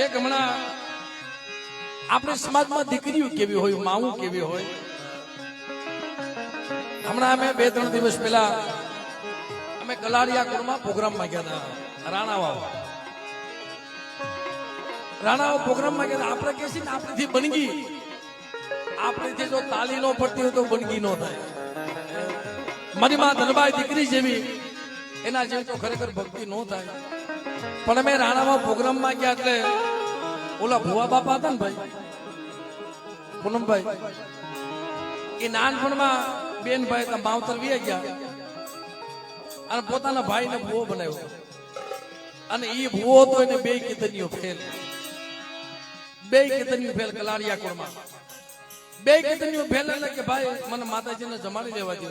એક હમણાં આપણે સમાજમાં દીકરીઓ કેવી હોય, માવું કેવી હોય. હમણાં અમે 2-3 દિવસ પહેલા અમે કલાડિયા કુળમાં પ્રોગ્રામમાં ગયા હતા. રાણાવા પ્રોગ્રામમાં ગયા. આપણે કે છે ને આપણેથી બનગી, આપણેથી જો તાલી ન પડતી હોય તો બનગી ન થાય. મારી માં ધનબાઈ દીકરી જેવી, એના જેવી તો ખરેખર ભક્તિ ન થાય. પણ અમે રાણાવા પ્રોગ્રામમાં ગયા એટલે ઓલા ભુવા બાપા હતા ને ભાઈ પૂનમભાઈ, એ નાનપણમાં બેન ભાઈ માવતર વી ગયા અને પોતાના ભાઈને ભુવો બનાવ્યો. અને એ ભુવો તો એને 2 કીર્તનીઓ ફેલ, 2 કીર્તનીઓ ફેલ કલાડિયા કોળમાં 2 કીર્તનીઓ ફેલ. એટલે કે ભાઈ મને માતાજીને જમાડી લેવા દો.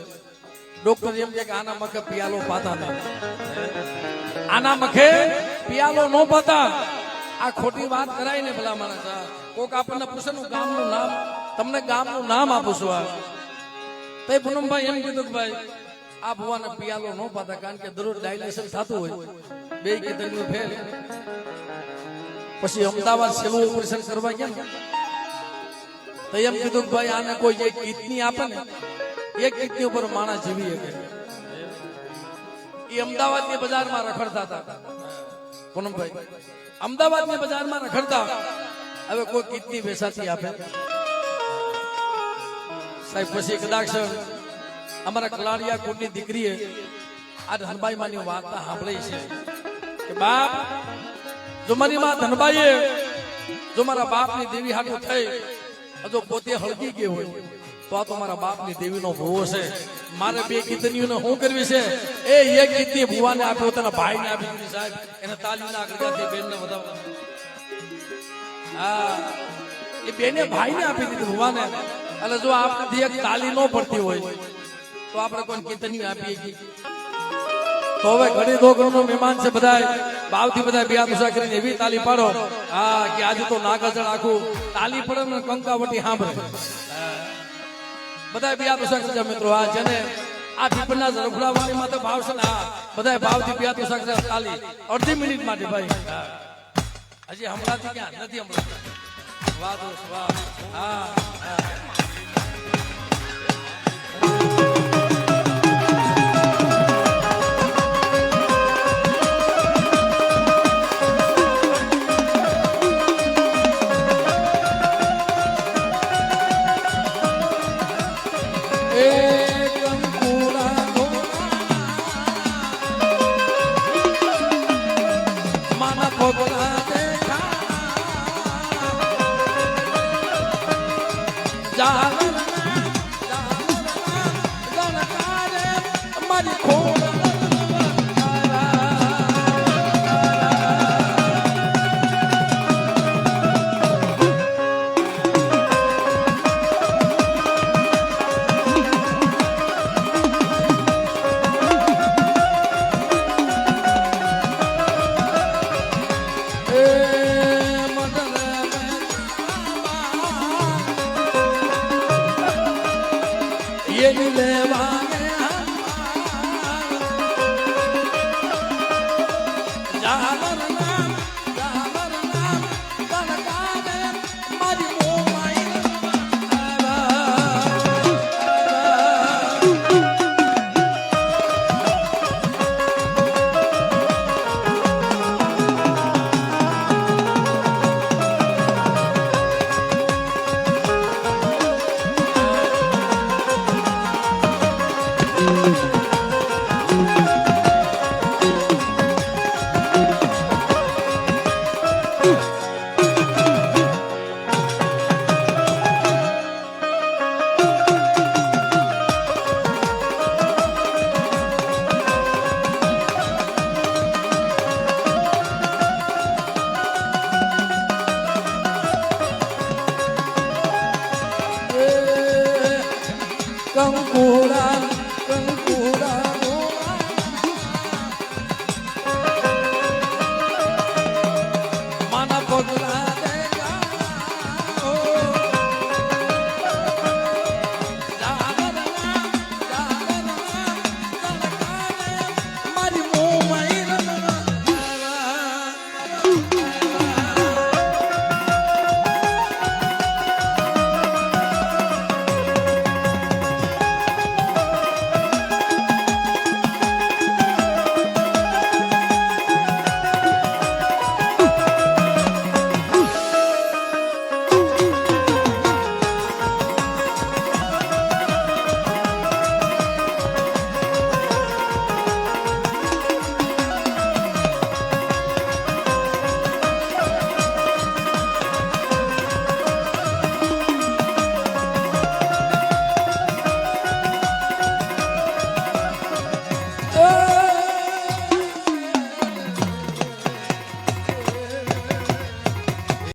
ડોક્ટર એમ કે આના મખે પિયાલો પાતા નહીં, આના મખે પિયાલો નો પાતા. આ ખોટી વાત કરાય ને ભલા માણસ. કોક આપણને પૂછે નું ગામનું નામ, તમને ગામનું નામ આપું છું. આ તો પૂનમભાઈ એમ કીધું કે ભાઈ આ ભુવાને પિયાલો નો પાતા, કારણ કે દરરોજ ડાયલેશન થતું હોય. 2 કીર્તનીઓ ફેલ. પછી અમદાવાદ સેલું ઓપરેશન કરવા ગયા ને તો એમ કીધું કે ભાઈ આને કોઈ એક કિડની આપે ને, એક કિડની ઉપર માણસ જીવી શકે. એ અમદાવાદની બજારમાં રખડતા હતા પૂનમભાઈ, અમદાવાદની બજારમાં રખડતા. હવે કોઈ કિડની વેચાતી આપે સાહેબ. પછી કદાચ અમારા કલાડિયા કુળની દીકરીએ આ ધનબાઈ માની વાર્તા સાંભળી છે કે બાપ જો મારી માં ધનબાઈએ જો મારા બાપની દેવી હાટું થઈ જો પોતે હળગી ગઈ હોય તો આ તો મારા બાપની દેવીનો ભૂવો છે. મારે 2 કીર્તનીઓને શું કરવી છે? એ એક કીર્તની ભુવાને આપી, પોતાના ભાઈને આપી દીધી સાહેબ. એને તાલીના આગળથી બેનને વધાવવા. હા, એ બેને ભાઈને આપી દીધી ભુવાને. એટલે જો આપણાથી એક તાલી ન પડતી હોય તો આપણે કોઈ કીર્તનીઓ આપીએ કે તો હવે ઘડી દો ઘરનો મહેમાન છે. બધા ભાવથી બધા બે હાથ ઊંચા કરીને એવી તાલી પાડો હા કે આજે તો નાગજળ આખું તાલી પડે ને કંકાવટી સાંભળે. બધા બે હાથ ઊંચા કરજો મિત્રો. આ જેને આ પીપળના રખડાવાની માં તો ભાવ છે ને, હા બધા ભાવથી બે હાથ ઊંચા કરજો. તાલી અડધી મિનિટ માટે ભાઈ. હજી હમણાંથી ક્યાં નથી હમણાં. વાહ દોસ્ત વાહ. હા કંકુર